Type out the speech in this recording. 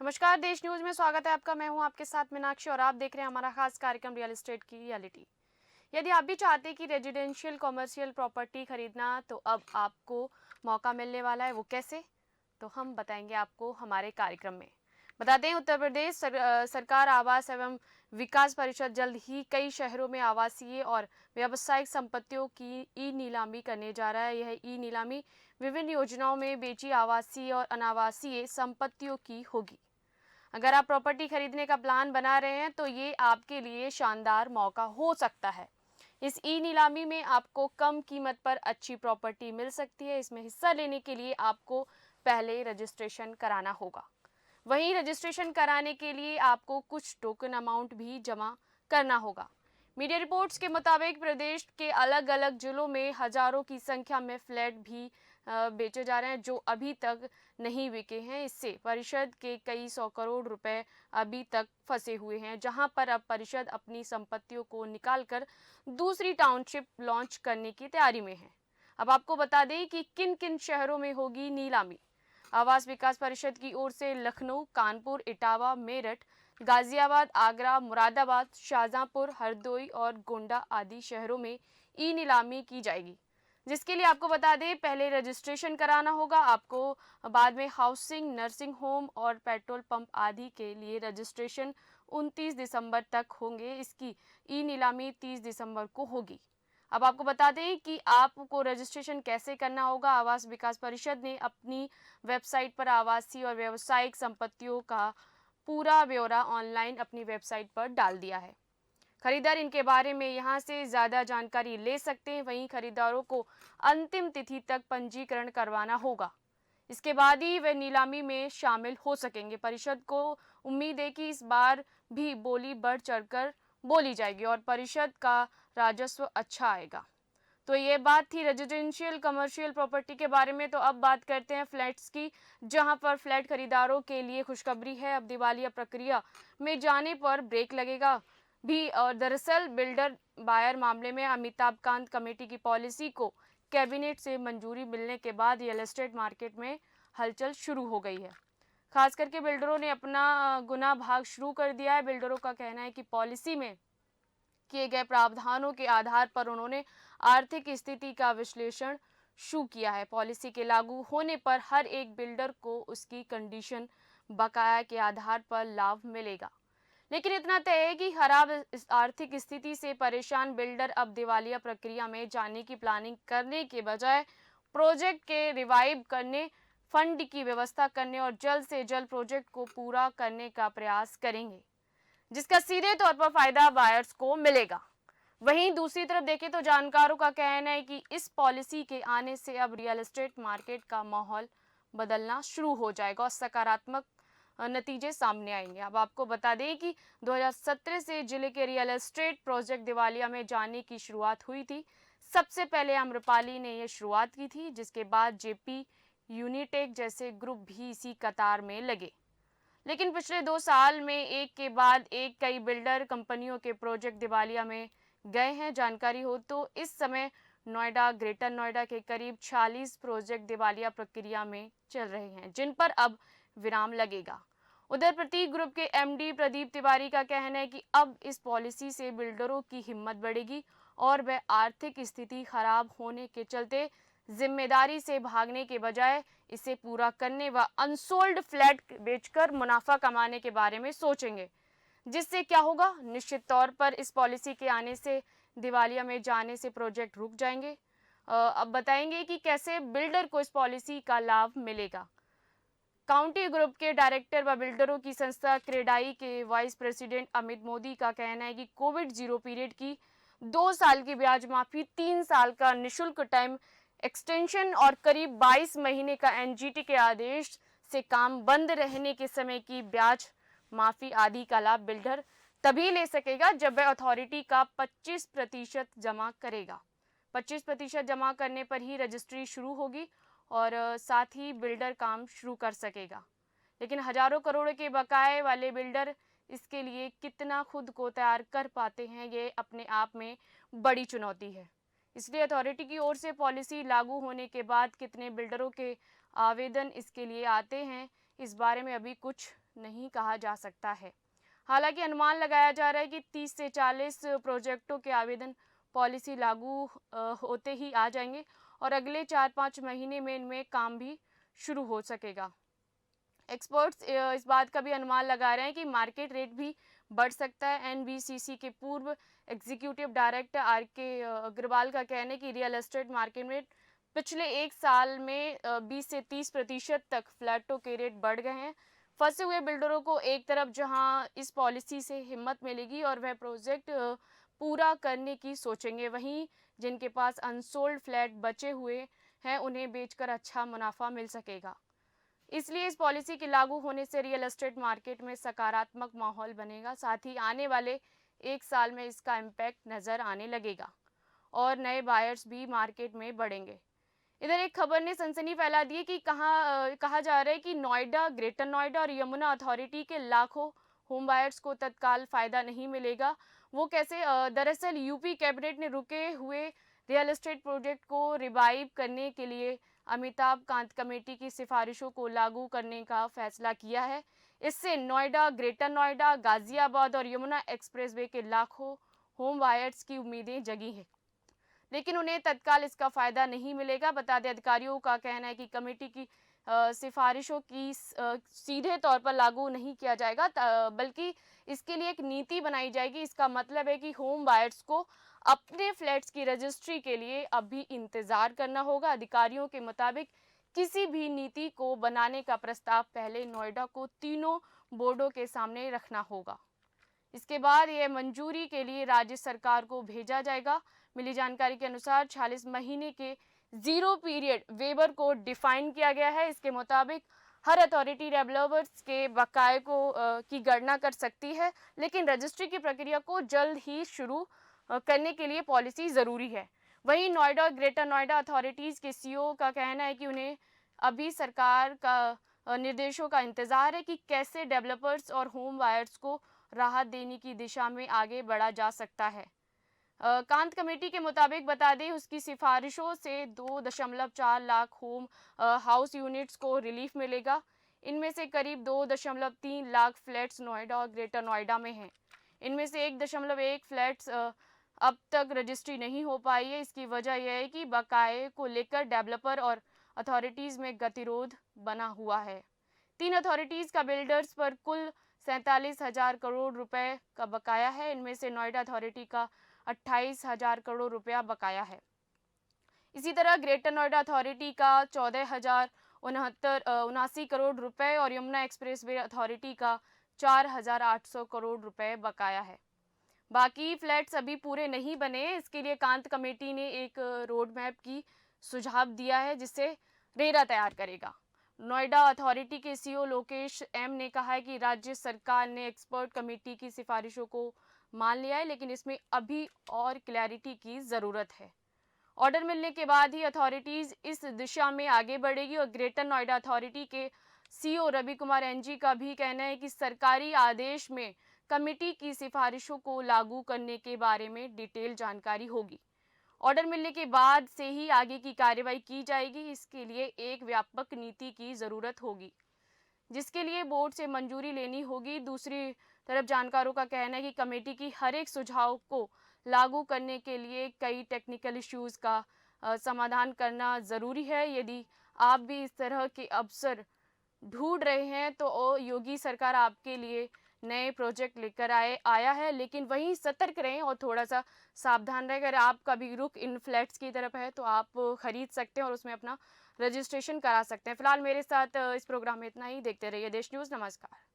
नमस्कार, देश न्यूज में स्वागत है आपका। मैं हूं आपके साथ मीनाक्षी और आप देख रहे हैं हमारा खास कार्यक्रम रियल एस्टेट की रियलिटी। यदि आप भी चाहते हैं कि रेजिडेंशियल कमर्शियल प्रॉपर्टी खरीदना, तो अब आपको मौका मिलने वाला है। वो कैसे, तो हम बताएंगे आपको हमारे कार्यक्रम में। बता दें, उत्तर प्रदेश सरकार आवास एवं विकास परिषद जल्द ही कई शहरों में आवासीय और व्यावसायिक संपत्तियों की ई नीलामी करने जा रहा है। यह ई नीलामी विभिन्न योजनाओं में बेची आवासीय और अनावासीय संपत्तियों की होगी। अगर आप प्रॉपर्टी खरीदने का प्लान बना रहे हैं तो ये आपके लिए शानदार मौका हो सकता है। इस ई नीलामी में आपको कम कीमत पर अच्छी प्रॉपर्टी मिल सकती है। इसमें हिस्सा लेने के लिए आपको पहले रजिस्ट्रेशन कराना होगा। वहीं रजिस्ट्रेशन कराने के लिए आपको कुछ टोकन अमाउंट भी जमा करना होगा। मीडिया रिपोर्ट्स के मुताबिक प्रदेश के अलग अलग जिलों में हजारों की संख्या में फ्लैट भी बेचे जा रहे हैं जो अभी तक नहीं बिके हैं। इससे परिषद के कई 100 करोड़ रुपए अभी तक फंसे हुए हैं, जहां पर अब परिषद अपनी संपत्तियों को निकालकर दूसरी टाउनशिप लॉन्च करने की तैयारी में है। अब आपको बता दें कि किन किन शहरों में होगी नीलामी। आवास विकास परिषद की ओर से लखनऊ, कानपुर, इटावा, मेरठ, गाजियाबाद, आगरा, मुरादाबाद, शाहजहांपुर, हरदोई और गोंडा आदि शहरों में ई नीलामी की जाएगी, जिसके लिए आपको बता दें पहले रजिस्ट्रेशन कराना होगा। आपको बाद में हाउसिंग, नर्सिंग होम और पेट्रोल पंप आदि के लिए रजिस्ट्रेशन 29 दिसंबर तक होंगे। इसकी ई नीलामी 30 दिसंबर को होगी। अब आपको बता दें कि आपको रजिस्ट्रेशन कैसे करना होगा। आवास विकास परिषद ने अपनी वेबसाइट पर आवासीय और व्यावसायिक संपत्तियों का पूरा ब्यौरा ऑनलाइन अपनी वेबसाइट पर डाल दिया है। खरीदार इनके बारे में यहां से ज़्यादा जानकारी ले सकते हैं। वहीं खरीदारों को अंतिम तिथि तक पंजीकरण करवाना होगा। इसके बाद ही वे नीलामी में शामिल हो सकेंगे। परिषद को उम्मीद है कि इस बार भी बोली बढ़ चढ़कर बोली जाएगी और परिषद का राजस्व अच्छा आएगा। तो ये बात थी रेजिडेंशियल कमर्शियल प्रॉपर्टी के बारे में। तो अब बात करते हैं फ्लैट्स की, जहां पर फ्लैट खरीदारों के लिए खुशखबरी है। अब दिवालिया प्रक्रिया में जाने पर ब्रेक लगेगा भी। और दरअसल बिल्डर बायर मामले में अमिताभ कांत कमेटी की पॉलिसी को कैबिनेट से मंजूरी मिलने के बाद रियल एस्टेट मार्केट में हलचल शुरू हो गई है। खास करके बिल्डरों ने अपना गुना भाग शुरू कर दिया है। बिल्डरों का कहना है कि पॉलिसी में किए गए प्रावधानों के आधार पर उन्होंने आर्थिक स्थिति का विश्लेषण शुरू किया है। पॉलिसी के लागू होने पर हर एक बिल्डर को उसकी कंडीशन बकाया के आधार पर लाभ मिलेगा। लेकिन इतना तय है कि खराब आर्थिक स्थिति से परेशान बिल्डर अब दिवालिया प्रक्रिया में जाने की प्लानिंग करने के बजाय प्रोजेक्ट के रिवाइव करने, फंड की व्यवस्था करने और जल्द से जल्द प्रोजेक्ट को पूरा करने का प्रयास करेंगे, जिसका सीधे तौर पर फायदा बायर्स को मिलेगा। वहीं दूसरी तरफ देखें तो जानकारों का कहना है कि इस पॉलिसी के आने से अब रियल एस्टेट मार्केट का माहौल बदलना शुरू हो जाएगा और सकारात्मक नतीजे सामने आएंगे। अब आपको बता दें कि 2017 से जिले के रियल एस्टेट प्रोजेक्ट दिवालिया में जाने की शुरुआत हुई थी। सबसे पहले आम्रपाली ने यह शुरुआत की थी, जिसके बाद जेपी, यूनिटेक जैसे ग्रुप भी इसी कतार में लगे। लेकिन पिछले 2 साल में एक के बाद एक कई बिल्डर कंपनियों के प्रोजेक्ट दिवालिया में गए हैं। जानकारी हो तो इस समय नोएडा, ग्रेटर नोएडा के करीब 46 प्रोजेक्ट दिवालिया प्रक्रिया में चल रहे हैं, जिन पर अब विराम लगेगा। उधर प्रतीक ग्रुप के एमडी प्रदीप तिवारी का कहना है कि अब इस पॉलिसी से बिल्डरों की हिम्मत बढ़ेगी और वह आर्थिक स्थिति खराब होने के चलते जिम्मेदारी से भागने के बजाय इसे पूरा करने व अनसोल्ड फ्लैट बेचकर मुनाफा कमाने के बारे में सोचेंगे। जिससे क्या होगा, निश्चित तौर पर इस पॉलिसी के आने से दिवालिया में जाने से प्रोजेक्ट रुक जाएंगे। अब बताएंगे कि कैसे बिल्डर को इस पॉलिसी का लाभ मिलेगा। काउंटी ग्रुप के डायरेक्टर व बिल्डरों की संस्था क्रेडाई के वाइस प्रेसिडेंट अमित मोदी का कहना है कि कोविड जीरो पीरियड की 2 साल की ब्याज माफी, 3 साल का निशुल्क टाइम एक्सटेंशन और करीब 22 महीने का एनजीटी के आदेश से काम बंद रहने के समय की ब्याज माफी आदि का लाभ बिल्डर तभी ले सकेगा जब वह अथॉरिटी का 25% जमा करेगा। 25% जमा करने पर ही रजिस्ट्री शुरू होगी और साथ ही बिल्डर काम शुरू कर सकेगा। लेकिन हजारों करोड़ के बकाए वाले बिल्डर इसके लिए कितना खुद को तैयार कर पाते हैं, ये अपने आप में बड़ी चुनौती है। इसलिए अथॉरिटी की ओर से पॉलिसी लागू होने के बाद कितने बिल्डरों के आवेदन इसके लिए आते हैं, इस बारे में अभी कुछ नहीं कहा जा सकता है। हालांकि अनुमान लगाया जा रहा है कि 30 से 40 प्रोजेक्टों के आवेदन पॉलिसी लागू होते ही आ जाएंगे और अगले 4-5 महीने में इनमें काम भी शुरू हो सकेगा। एक्सपर्ट्स इस बात का भी अनुमान लगा रहे हैं कि मार्केट रेट भी बढ़ सकता है। एनबीसीसी के पूर्व एग्जीक्यूटिव डायरेक्टर आर.के. अग्रवाल का कहना है कि रियल एस्टेट मार्केट में पिछले एक साल में 20 से 30% तक फ्लैटों के रेट बढ़ गए हैं। फंसे हुए बिल्डरों को एक तरफ जहां इस पॉलिसी से हिम्मत मिलेगी और वह प्रोजेक्ट पूरा करने की सोचेंगे, वहीं जिनके पास अनसोल्ड फ्लैट बचे हुए हैं उन्हें बेचकर अच्छा मुनाफा मिल सकेगा। इसलिए इस पॉलिसी के लागू होने से रियल एस्टेट मार्केट में सकारात्मक माहौल बनेगा। साथ ही आने वाले एक साल में इसका इम्पैक्ट नजर आने लगेगा और नए बायर्स भी मार्केट में बढ़ेंगे। इधर एक खबर ने सनसनी फैला दी है कि कहा जा रहा है कि नोएडा, ग्रेटर नोएडा और यमुना अथॉरिटी के लाखों होम बायर्स को तत्काल फायदा नहीं मिलेगा। वो कैसे? दरअसल यूपी कैबिनेट ने रुके हुए रियल एस्टेट प्रोजेक्ट को रिवाइव करने के लिए अमिताभ कांत कमेटी की सिफारिशों को लागू करने का फैसला किया है। इससे नोएडा, ग्रेटर नोएडा, गाजियाबाद और यमुना एक्सप्रेसवे के लाखों होम बायर्स की उम्मीदें जगी हैं, लेकिन उन्हें तत्काल इसका फायदा नहीं मिलेगा। बता दें, अधिकारियों का कहना है कि कमेटी की सिफारिशों की सीधे तौर पर लागू नहीं किया जाएगा, बल्कि इसके लिए एक नीति बनाई जाएगी। इसका मतलब है कि होम बायर्स को अपने फ्लैट्स की रजिस्ट्री के लिए अभी इंतजार करना होगा। अधिकारियों के मुताबिक किसी भी नीति को बनाने का प्रस्ताव पहले नोएडा को तीनों बोर्डों के सामने रखना होगा। इसके बाद यह मंजूरी के लिए राज्य सरकार को भेजा जाएगा। मिली जानकारी के अनुसार 46 महीने के जीरो पीरियड वेबर को डिफाइन किया गया है। इसके मुताबिक हर अथॉरिटी डेवलपर्स के बकाये की गणना कर सकती है, लेकिन रजिस्ट्री की प्रक्रिया को जल्द ही शुरू करने के लिए पॉलिसी जरूरी है। वहीं नोएडा और ग्रेटर नोएडा अथॉरिटीज के सीईओ का कहना है कि उन्हें अभी सरकार का निर्देशों का इंतजार है कि कैसे डेवलपर्स और होम बायर्स को राहत देने की दिशा में आगे बढ़ा जा सकता है। कांत कमेटी के मुताबिक बता दें, उसकी सिफारिशों से 2.4 लाख होम हाउस यूनिट्स को रिलीफ मिलेगा। इनमें से करीब 2.3 लाख फ्लैट्स नोएडा और ग्रेटर नोएडा में हैं। इनमें से 1.1 फ्लैट्स अब तक रजिस्ट्री नहीं हो पाई है। इसकी वजह यह है कि बकाये को लेकर डेवलपर और अथॉरिटीज में गतिरोध बना हुआ है। 3 अथॉरिटीज का बिल्डर्स पर कुल 47,000 करोड़ रुपए का बकाया है। इनमें से नोएडा अथॉरिटी का 28,000 करोड़ रुपया बकाया है। इसी तरह ग्रेटर नोएडा अथॉरिटी का 14,079 करोड़ रुपए और यमुना एक्सप्रेसवे अथॉरिटी का 4,800 करोड़ रुपए बकाया है। बाकी फ्लैट्स अभी पूरे नहीं बने। इसके लिए कांत कमेटी ने एक रोड मैप की सुझाव दिया है, जिससे रेरा तैयार करेगा। नोएडा अथॉरिटी के सीईओ लोकेश एम ने कहा है कि राज्य सरकार ने एक्सपर्ट कमेटी की सिफारिशों को मान लिया है, लेकिन इसमें अभी और क्लैरिटी की ज़रूरत है। ऑर्डर मिलने के बाद ही अथॉरिटीज़ इस दिशा में आगे बढ़ेगी। और ग्रेटर नोएडा अथॉरिटी के सीईओ रवि कुमार एनजी का भी कहना है कि सरकारी आदेश में कमेटी की सिफारिशों को लागू करने के बारे में डिटेल जानकारी होगी। ऑर्डर मिलने के बाद से ही आगे की कार्रवाई की जाएगी। इसके लिए एक व्यापक नीति की ज़रूरत होगी, जिसके लिए बोर्ड से मंजूरी लेनी होगी। दूसरी तरफ जानकारों का कहना है कि कमेटी की हर एक सुझाव को लागू करने के लिए कई टेक्निकल इश्यूज का समाधान करना ज़रूरी है। यदि आप भी इस तरह के अवसर ढूंढ रहे हैं तो योगी सरकार आपके लिए नए प्रोजेक्ट लेकर आया है, लेकिन वहीं सतर्क रहें और थोड़ा सा सावधान रहें। अगर आपका भी रुख इन फ्लैट्स की तरफ है तो आप खरीद सकते हैं और उसमें अपना रजिस्ट्रेशन करा सकते हैं। फिलहाल मेरे साथ इस प्रोग्राम में इतना ही। देखते रहिए देश न्यूज़। नमस्कार।